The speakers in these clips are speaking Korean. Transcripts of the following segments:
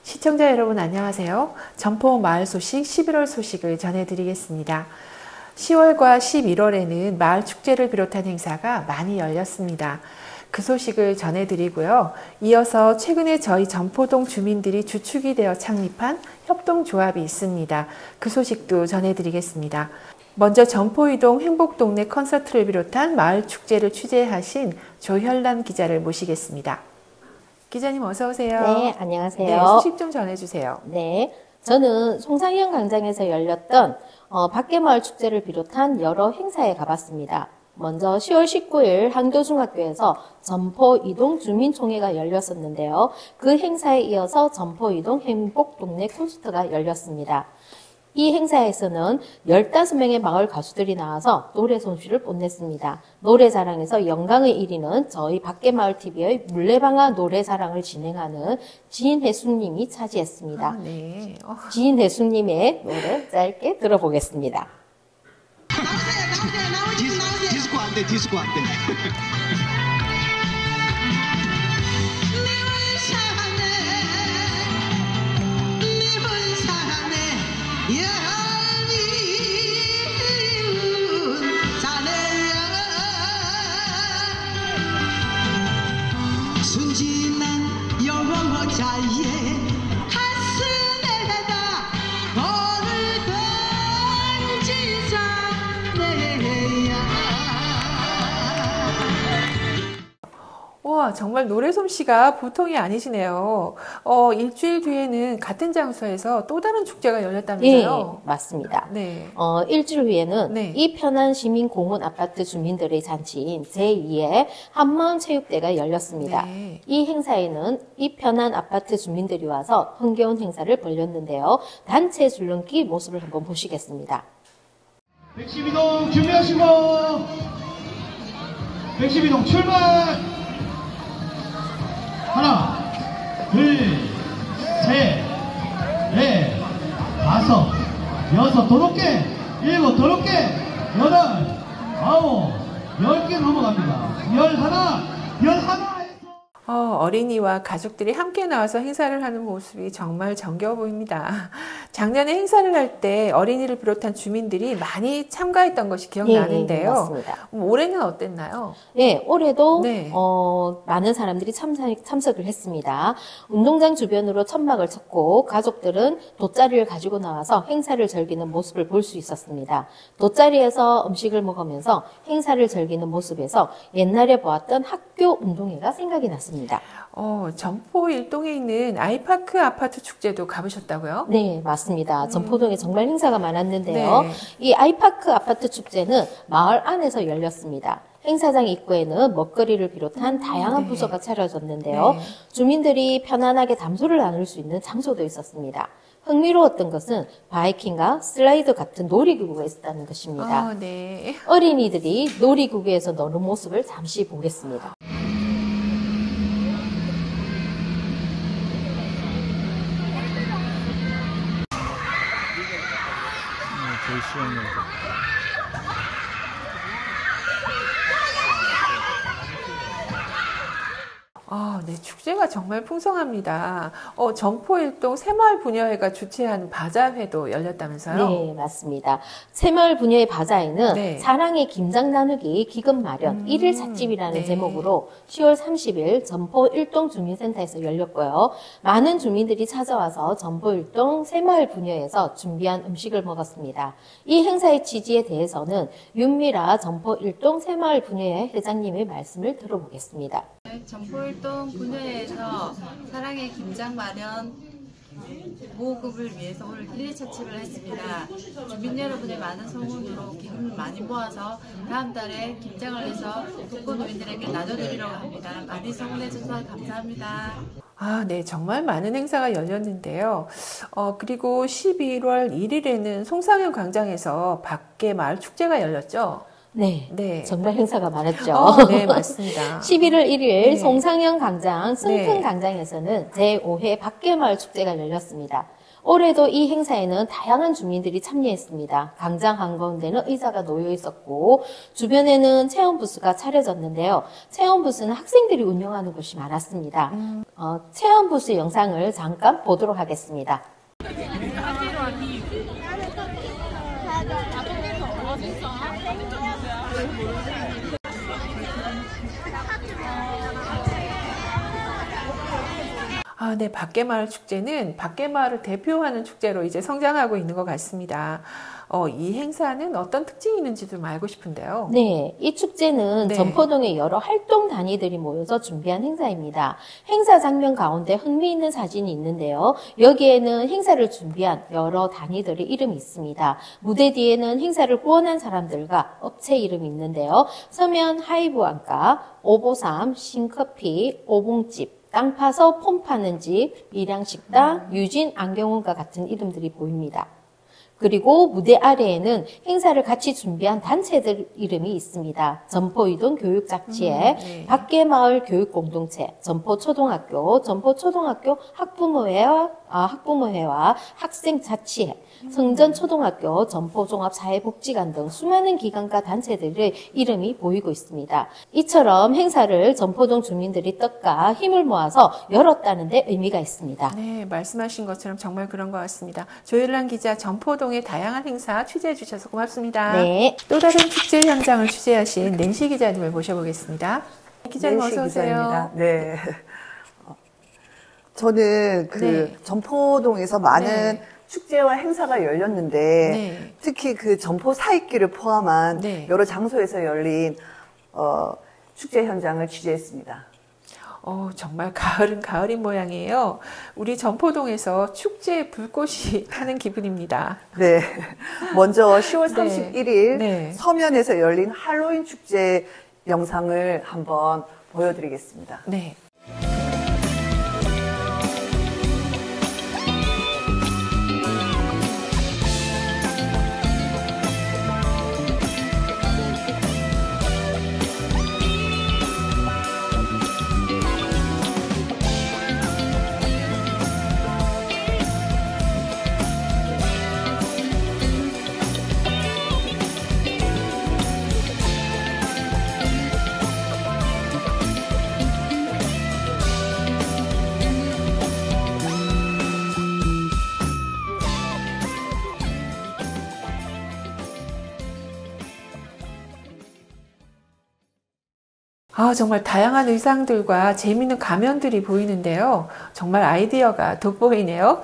시청자 여러분 안녕하세요. 점포 마을 소식 11월 소식을 전해드리겠습니다. 10월과 11월에는 마을 축제를 비롯한 행사가 많이 열렸습니다. 그 소식을 전해드리고요. 이어서 최근에 저희 점포동 주민들이 주축이 되어 창립한 협동조합이 있습니다. 그 소식도 전해드리겠습니다. 먼저 점포이동 행복동네 콘서트를 비롯한 마을 축제를 취재하신 조현란 기자를 모시겠습니다. 기자님 어서 오세요. 네, 안녕하세요. 네, 소식 좀 전해주세요. 네, 저는 송상현 광장에서 열렸던 밖에마을 축제를 비롯한 여러 행사에 가봤습니다. 먼저 10월 19일 한교중학교에서 점포이동 주민총회가 열렸었는데요. 그 행사에 이어서 점포이동 행복동네 콘서트가 열렸습니다. 이 행사에서는 15명의 마을 가수들이 나와서 노래 솜씨를 뽐냈습니다. 노래자랑에서 영광의 1위는 저희 밖에마을TV의 물레방아 노래자랑을 진행하는 지인혜숙님이 차지했습니다. 네. 지인혜숙님의 노래 짧게 들어보겠습니다. 나오세요. 디스코 안 돼, 디스코 안 돼. 순진한 여자의 가슴에다 돌을 던지자 와, 정말 노래 솜씨가 보통이 아니시네요. 일주일 뒤에는 같은 장소에서 또 다른 축제가 열렸다면서요? 네, 맞습니다. 네. 일주일 후에는 네. 이 편안 시민공원 아파트 주민들의 잔치인 제2의 한마음체육대가 열렸습니다. 네. 이 행사에는 이 편안 아파트 주민들이 와서 흥겨운 행사를 벌였는데요. 단체 줄넘기 모습을 한번 보시겠습니다. 112동 준비하시고 112동 출발! 하나, 둘, 셋, 넷, 다섯, 여섯, 도롭게, 일곱, 도롭게, 여덟, 아홉, 10개 넘어갑니다. 11, 어린이와 가족들이 함께 나와서 행사를 하는 모습이 정말 정겨워 보입니다. 작년에 행사를 할 때 어린이를 비롯한 주민들이 많이 참가했던 것이 기억나는데요. 네, 맞습니다. 올해는 어땠나요? 네, 올해도 네. 많은 사람들이 참석을 했습니다. 운동장 주변으로 천막을 쳤고 가족들은 돗자리를 가지고 나와서 행사를 즐기는 모습을 볼 수 있었습니다. 돗자리에서 음식을 먹으면서 행사를 즐기는 모습에서 옛날에 보았던 학교 운동회가 생각이 났습니다. 점포 일동에 있는 아이파크 아파트 축제도 가보셨다고요? 네, 맞습니다. 점포동에 정말 행사가 많았는데요. 네. 이 아이파크 아파트 축제는 마을 안에서 열렸습니다. 행사장 입구에는 먹거리를 비롯한 다양한 네. 부서가 차려졌는데요. 네. 주민들이 편안하게 담소를 나눌 수 있는 장소도 있었습니다. 흥미로웠던 것은 바이킹과 슬라이드 같은 놀이기구가 있었다는 것입니다. 네. 어린이들이 놀이기구에서 노는 모습을 잠시 보겠습니다. 제일 쉬운 거. 네, 축제가 정말 풍성합니다. 점포 일동 새마을 부녀회가 주최한 바자회도 열렸다면서요? 네, 맞습니다. 새마을 부녀의 바자회는 네. 사랑의 김장 나누기 기금 마련 일일 찻집이라는 네. 제목으로 10월 30일 점포 일동 주민센터에서 열렸고요. 많은 주민들이 찾아와서 점포 일동 새마을 부녀에서 준비한 음식을 먹었습니다. 이 행사의 취지에 대해서는 윤미라 점포 일동 새마을 부녀회 회장님의 말씀을 들어보겠습니다. 점포일동 분회에서 사랑의 김장 마련 모금을 위해서 오늘 1일차 칩을 했습니다. 주민 여러분의 많은 성원으로 기금을 많이 모아서 다음 달에 김장을 해서 독거노인들에게 나눠드리려고 합니다. 많이 성원해 주셔서 감사합니다. 네, 정말 많은 행사가 열렸는데요. 그리고 11월 1일에는 송상현 광장에서 밖에 마을 축제가 열렸죠? 네, 네. 정말 행사가 많았죠. 네, 맞습니다. 11월 1일 네. 송상현 광장, 승큰 네. 광장에서는 제5회 밖에마을 축제가 열렸습니다. 올해도 이 행사에는 다양한 주민들이 참여했습니다. 광장 한가운데는 의자가 놓여 있었고 주변에는 체험 부스가 차려졌는데요. 체험 부스는 학생들이 운영하는 곳이 많았습니다. 체험 부스 영상을 잠깐 보도록 하겠습니다. 아, 네. 밖에마을 축제는 밖에마을을 대표하는 축제로 이제 성장하고 있는 것 같습니다. 이 행사는 어떤 특징이 있는지 좀 알고 싶은데요. 네, 이 축제는 네. 점포동의 여러 활동 단위들이 모여서 준비한 행사입니다. 행사 장면 가운데 흥미있는 사진이 있는데요. 여기에는 행사를 준비한 여러 단위들의 이름이 있습니다. 무대 뒤에는 행사를 후원한 사람들과 업체 이름이 있는데요. 서면 하이브안가, 오보삼, 신커피, 오봉집, 땅 파서 폼 파는 집, 밀양식당, 유진 안경원과 같은 이름들이 보입니다. 그리고 무대 아래에는 행사를 같이 준비한 단체들 이름이 있습니다. 점포이동 교육자치회, 네. 밖에마을 교육공동체, 점포초등학교, 점포초등학교 학부모회와 학생자치회, 성전초등학교, 점포종합사회복지관 등 수많은 기관과 단체들의 이름이 보이고 있습니다. 이처럼 행사를 점포동 주민들이 떡과 힘을 모아서 열었다는 데 의미가 있습니다. 네, 말씀하신 것처럼 정말 그런 것 같습니다. 조율란 기자, 점포동의 다양한 행사 취재해 주셔서 고맙습니다. 네. 또 다른 축제 현장을 취재하신 낸시 기자님을 모셔보겠습니다. 기자님 낸시 어서 오세요. 기자입니다. 네. 저는 네. 점포동에서 많은 네. 축제와 행사가 열렸는데 네. 특히 그 점포 사익길을 포함한 네. 여러 장소에서 열린 축제 현장을 취재했습니다. 정말 가을은 가을인 모양이에요. 우리 점포동에서 축제 불꽃이 타는 기분입니다. 네. 먼저 10월 네. 31일 네. 서면에서 열린 할로윈 축제 영상을 한번 보여드리겠습니다. 네. 정말 다양한 의상들과 재미있는 가면들이 보이는데요. 정말 아이디어가 돋보이네요.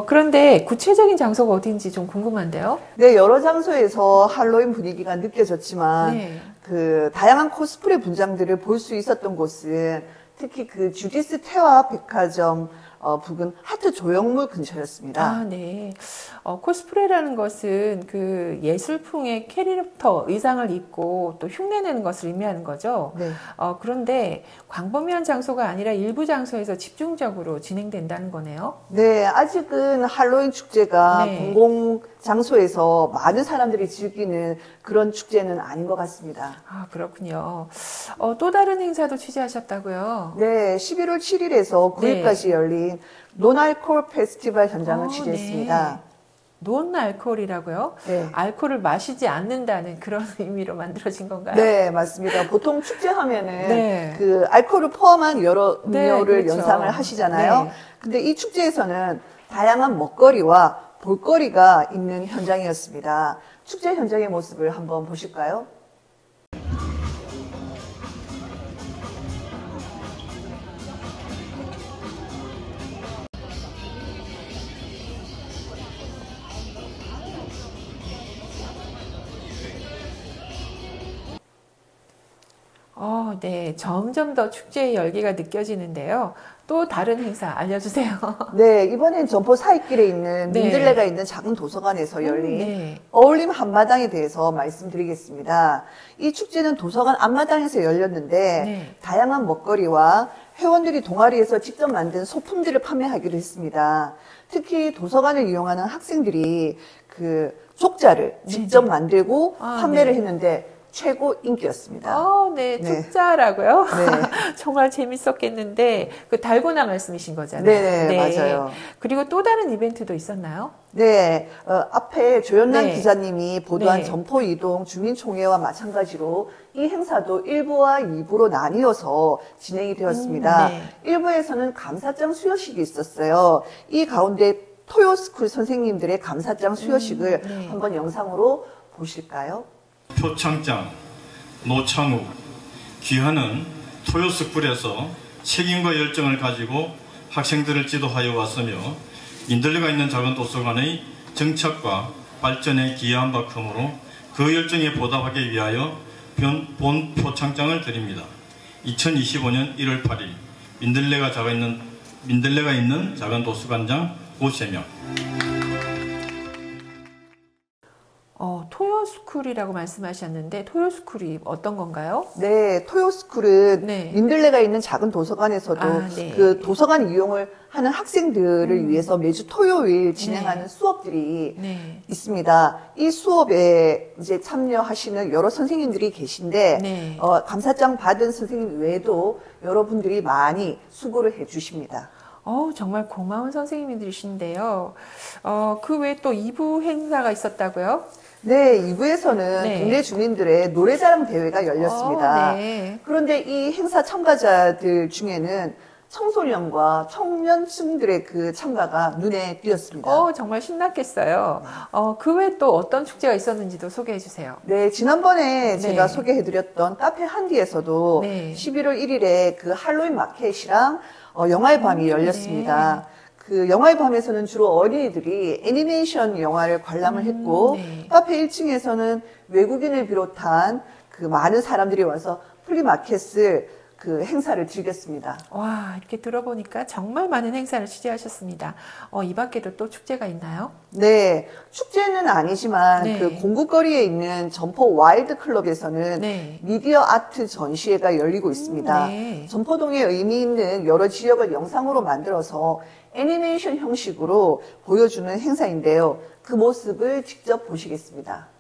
그런데 구체적인 장소가 어딘지 좀 궁금한데요. 네, 여러 장소에서 할로윈 분위기가 느껴졌지만 네. 그 다양한 코스프레 분장들을 볼 수 있었던 곳은 특히 그 주디스 태화 백화점 부근 하트 조형물 근처였습니다. 네. 코스프레라는 것은 그 예술풍의 캐릭터 의상을 입고 또 흉내내는 것을 의미하는 거죠. 네. 그런데 광범위한 장소가 아니라 일부 장소에서 집중적으로 진행된다는 거네요. 네, 아직은 할로윈 축제가 네. 공공 장소에서 많은 사람들이 즐기는 그런 축제는 아닌 것 같습니다. 그렇군요. 또 다른 행사도 취재하셨다고요? 네, 11월 7일에서 9일까지 열린 논알코올 페스티벌 현장을 취재했습니다. 네. 논 알코올이라고요? 네. 알코올을 마시지 않는다는 그런 의미로 만들어진 건가요? 네, 맞습니다. 보통 축제하면은 네. 그 알코올을 포함한 여러 네, 음료를 그렇죠. 연상을 하시잖아요. 네. 근데 이 축제에서는 다양한 먹거리와 볼거리가 있는 현장이었습니다. 축제 현장의 모습을 한번 보실까요? 네. 점점 더 축제의 열기가 느껴지는데요. 또 다른 행사 알려주세요. 네, 이번엔 점포 사이길에 있는 네. 민들레가 있는 작은 도서관에서 열린 네. 어울림 앞마당에 대해서 말씀드리겠습니다. 이 축제는 도서관 앞마당에서 열렸는데 네. 다양한 먹거리와 회원들이 동아리에서 직접 만든 소품들을 판매하기로 했습니다. 특히 도서관을 이용하는 학생들이 그 족자를 직접 만들고 판매를 네. 했는데 최고 인기였습니다. 네, 네. tuk자라고요? 네. 정말 재밌었겠는데, 그 달고나 말씀이신 거잖아요. 네, 맞아요. 그리고 또 다른 이벤트도 있었나요? 네, 앞에 조연란 네. 기자님이 보도한 네. 점포 이동 주민총회와 마찬가지로 이 행사도 1부와 2부로 나뉘어서 진행이 되었습니다. 네. 1부에서는 감사장 수여식이 있었어요. 이 가운데 토요스쿨 선생님들의 감사장 수여식을 네. 한번 영상으로 보실까요? 표창장, 노창욱, 귀하는 토요스쿨에서 책임과 열정을 가지고 학생들을 지도하여 왔으며 민들레가 있는 작은 도서관의 정착과 발전에 기여한 바 크므로 그 열정에 보답하기 위하여 본 표창장을 드립니다. 2025년 1월 8일 민들레가 있는 작은 도서관장 고세명. 토요스쿨이라고 말씀하셨는데, 토요스쿨이 어떤 건가요? 네, 토요스쿨은 네. 민들레가 있는 작은 도서관에서도 네. 그 도서관 이용을 하는 학생들을 위해서 매주 토요일 진행하는 네. 수업들이 네. 있습니다. 이 수업에 이제 참여하시는 여러 선생님들이 계신데, 네. 감사장 받은 선생님 외에도 여러분들이 많이 수고를 해 주십니다. 정말 고마운 선생님들이신데요. 그 외에 또 2부 행사가 있었다고요? 네, 2부에서는 네. 동네 주민들의 노래자랑 대회가 열렸습니다. 네. 그런데 이 행사 참가자들 중에는 청소년과 청년층들의 그 참가가 눈에 띄었습니다. 정말 신났겠어요. 그 외에 또 어떤 축제가 있었는지도 소개해 주세요. 네, 지난번에 네. 제가 소개해드렸던 카페 한디에서도 네. 11월 1일에 그 할로윈 마켓이랑 영화의 밤이 열렸습니다. 네. 그 영화의 밤에서는 주로 어린이들이 애니메이션 영화를 관람을 했고, 네. 카페 1층에서는 외국인을 비롯한 그 많은 사람들이 와서 플리마켓을 그 행사를 즐겼습니다. 와, 이렇게 들어보니까 정말 많은 행사를 취재하셨습니다. 이 밖에도 또 축제가 있나요? 네, 축제는 아니지만 네. 그 공구거리에 있는 점포 와일드 클럽에서는 네. 미디어 아트 전시회가 열리고 있습니다. 네. 점포동에 의미 있는 여러 지역을 영상으로 만들어서 애니메이션 형식으로 보여주는 행사인데요. 그 모습을 직접 보시겠습니다.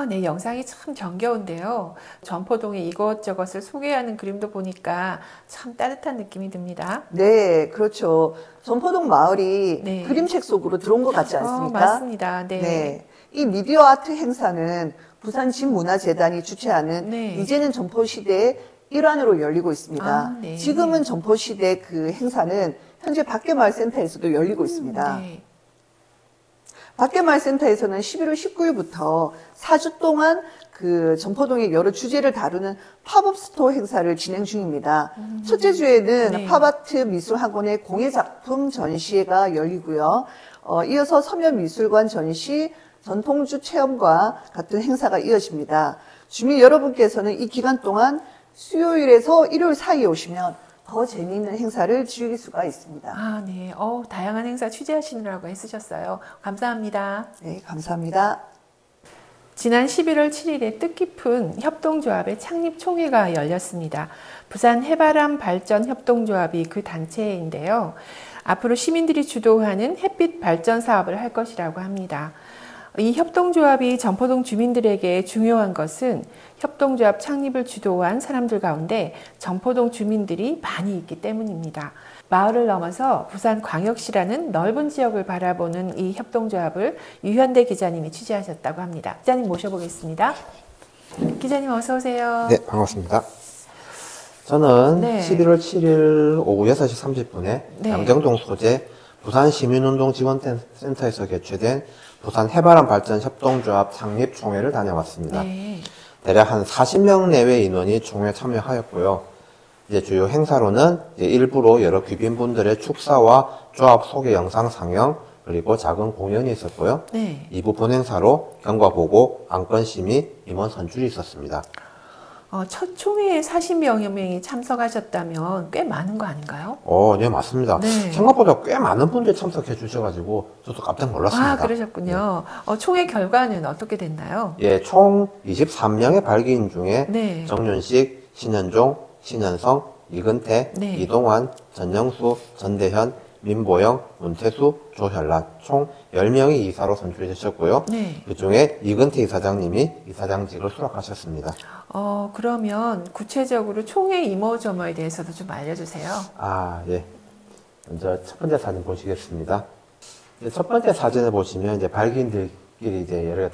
네, 영상이 참 정겨운데요. 점포동의 이것저것을 소개하는 그림도 보니까 참 따뜻한 느낌이 듭니다. 네, 그렇죠. 점포동 마을이 네. 그림책 속으로 들어온 것 같지 않습니까? 맞습니다. 네. 네. 이 미디어 아트 행사는 부산진문화재단이 주최하는 네. 이제는 점포시대의 일환으로 열리고 있습니다. 네. 지금은 점포시대 그 행사는 현재 밖에마을센터에서도 열리고 있습니다. 네. 밖에마을센터에서는 11월 19일부터 4주 동안 그 점포동의 여러 주제를 다루는 팝업 스토어 행사를 진행 중입니다. 첫째 주에는 네. 팝아트 미술학원의 공예작품 전시회가 열리고요. 이어서 서면미술관 전시, 전통주 체험과 같은 행사가 이어집니다. 주민 여러분께서는 이 기간 동안 수요일에서 일요일 사이에 오시면 더 재미있는 행사를 즐길 수가 있습니다. 네. 다양한 행사 취재하시느라고 애쓰셨어요. 감사합니다. 네, 감사합니다. 지난 11월 7일에 뜻깊은 협동조합의 창립 총회가 열렸습니다. 부산 해바람 발전 협동조합이 그 단체인데요. 앞으로 시민들이 주도하는 햇빛 발전 사업을 할 것이라고 합니다. 이 협동조합이 점포동 주민들에게 중요한 것은 협동조합 창립을 주도한 사람들 가운데 점포동 주민들이 많이 있기 때문입니다. 마을을 넘어서 부산광역시라는 넓은 지역을 바라보는 이 협동조합을 유현대 기자님이 취재하셨다고 합니다. 기자님 모셔보겠습니다. 기자님 어서 오세요. 네, 반갑습니다. 저는 네. 11월 7일 오후 6시 30분에 네. 양정동 소재 부산시민운동지원센터에서 개최된 부산 해바람 발전 협동조합 창립 총회를 다녀왔습니다. 네. 대략 한 40명 내외 인원이 총회에 참여하였고요. 이제 주요 행사로는 일부로 여러 귀빈분들의 축사와 조합 소개 영상 상영, 그리고 작은 공연이 있었고요. 네. 2부 본행사로 경과보고, 안건 심의, 임원 선출이 있었습니다. 첫 총회에 40여 명이 참석하셨다면 꽤 많은 거 아닌가요? 네, 맞습니다. 네. 생각보다 꽤 많은 분들이 참석해 주셔가지고 저도 깜짝 놀랐습니다. 그러셨군요. 총회 결과는 어떻게 됐나요? 예, 총 23명의 발기인 중에 네. 정윤식, 신현종, 신현성, 이근태, 네. 이동환, 전영수, 전대현, 민보영, 문태수, 조현란 총 10명이 이사로 선출되셨고요. 네. 그 중에 이근태 이사장님이 이사장직을 수락하셨습니다. 그러면 구체적으로 총회 이모저모에 대해서도 좀 알려주세요. 예. 먼저 첫 번째 사진 보시겠습니다. 첫 번째 사진을 보시면 이제 발기인들끼리 이제 여러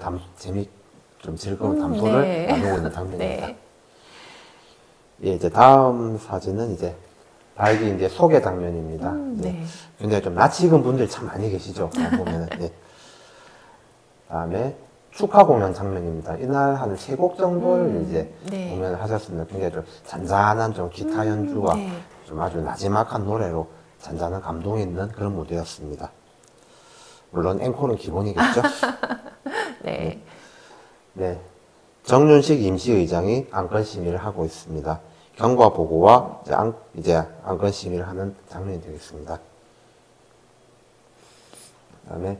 좀 즐거운 담소를 네. 나누고 있는 장면입니다. 네. 예, 이제 다음 사진은 이제 발기 이제 소개 장면입니다. 네. 굉장히 좀 낯 익은 분들이 참 많이 계시죠. 보면은. 네. 다음에 축하 공연 장면입니다. 이날 한 3곡 정도를 이제 네. 공연을 하셨습니다. 굉장히 좀 잔잔한 좀 기타 연주와 네. 좀 아주 나지막한 노래로 잔잔한 감동이 있는 그런 무대였습니다. 물론 앵콜은 기본이겠죠. 네. 네. 정윤식 임시의장이 안건 심의를 하고 있습니다. 경과 보고와 이제 안건 심의를 하는 장면이 되겠습니다. 그다음에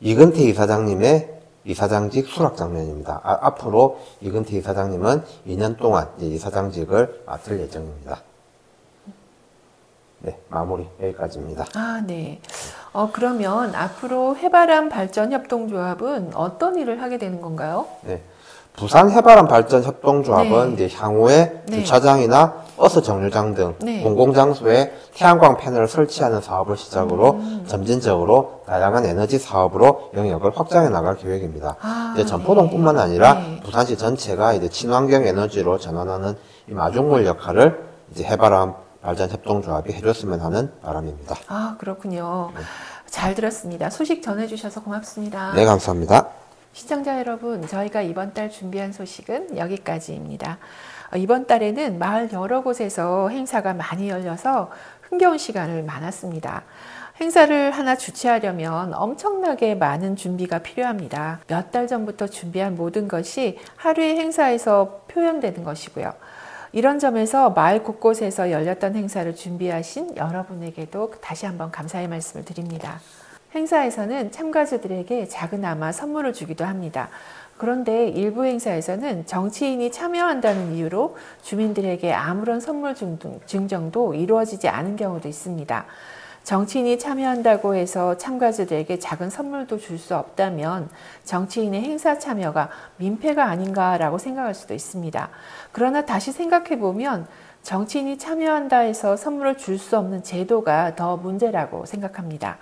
이근태 이사장님의 이사장직 수락 장면입니다. 앞으로 이근태 이사장님은 2년 동안 이제 이사장직을 맡을 예정입니다. 네, 마무리 여기까지입니다. 네. 그러면 앞으로 해바람 발전 협동조합은 어떤 일을 하게 되는 건가요? 네. 부산 해바람 발전 협동조합은 네. 이제 향후에 네. 주차장이나 버스 정류장 등 네. 공공장소에 태양광 패널을 설치하는 사업을 시작으로 점진적으로 다양한 에너지 사업으로 영역을 확장해 나갈 계획입니다. 이제 전포동뿐만 아니라 네. 부산시 전체가 이제 친환경 에너지로 전환하는 이 마중물 역할을 이제 해바람 발전 협동조합이 해줬으면 하는 바람입니다. 그렇군요. 잘 들었습니다. 소식 전해주셔서 고맙습니다. 네, 감사합니다. 시청자 여러분, 저희가 이번 달 준비한 소식은 여기까지입니다. 이번 달에는 마을 여러 곳에서 행사가 많이 열려서 흥겨운 시간을 많았습니다. 행사를 하나 주최하려면 엄청나게 많은 준비가 필요합니다. 몇 달 전부터 준비한 모든 것이 하루의 행사에서 표현되는 것이고요. 이런 점에서 마을 곳곳에서 열렸던 행사를 준비하신 여러분에게도 다시 한번 감사의 말씀을 드립니다. 행사에서는 참가자들에게 작은아마 선물을 주기도 합니다. 그런데 일부 행사에서는 정치인이 참여한다는 이유로 주민들에게 아무런 선물 증정도 이루어지지 않은 경우도 있습니다. 정치인이 참여한다고 해서 참가자들에게 작은 선물도 줄 수 없다면 정치인의 행사 참여가 민폐가 아닌가라고 생각할 수도 있습니다. 그러나 다시 생각해보면 정치인이 참여한다 해서 선물을 줄 수 없는 제도가 더 문제라고 생각합니다.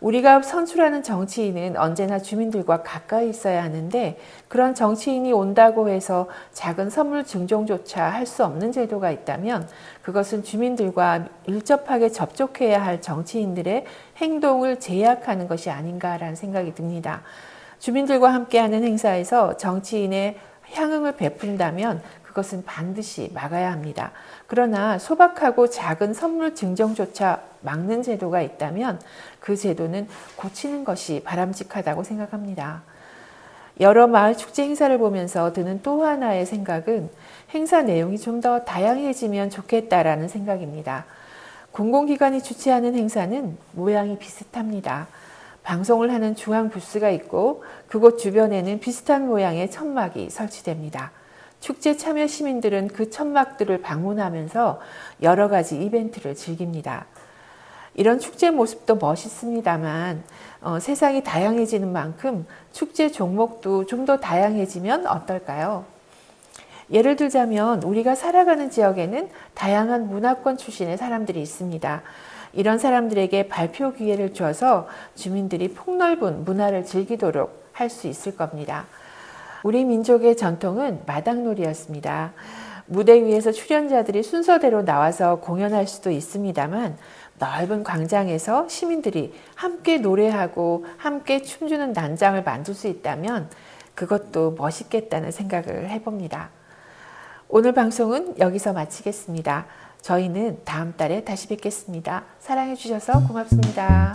우리가 선출하는 정치인은 언제나 주민들과 가까이 있어야 하는데 그런 정치인이 온다고 해서 작은 선물 증정조차 할 수 없는 제도가 있다면 그것은 주민들과 밀접하게 접촉해야 할 정치인들의 행동을 제약하는 것이 아닌가라는 생각이 듭니다. 주민들과 함께하는 행사에서 정치인의 향응을 베푼다면 그것은 반드시 막아야 합니다. 그러나 소박하고 작은 선물 증정조차 막는 제도가 있다면 그 제도는 고치는 것이 바람직하다고 생각합니다. 여러 마을 축제 행사를 보면서 드는 또 하나의 생각은 행사 내용이 좀 더 다양해지면 좋겠다라는 생각입니다. 공공기관이 주최하는 행사는 모양이 비슷합니다. 방송을 하는 중앙 부스가 있고 그곳 주변에는 비슷한 모양의 천막이 설치됩니다. 축제 참여 시민들은 그 천막들을 방문하면서 여러 가지 이벤트를 즐깁니다. 이런 축제 모습도 멋있습니다만 세상이 다양해지는 만큼 축제 종목도 좀 더 다양해지면 어떨까요? 예를 들자면 우리가 살아가는 지역에는 다양한 문화권 출신의 사람들이 있습니다. 이런 사람들에게 발표 기회를 줘서 주민들이 폭넓은 문화를 즐기도록 할 수 있을 겁니다. 우리 민족의 전통은 마당놀이였습니다. 무대 위에서 출연자들이 순서대로 나와서 공연할 수도 있습니다만 넓은 광장에서 시민들이 함께 노래하고 함께 춤추는 난장을 만들 수 있다면 그것도 멋있겠다는 생각을 해봅니다. 오늘 방송은 여기서 마치겠습니다. 저희는 다음 달에 다시 뵙겠습니다. 사랑해 주셔서 고맙습니다.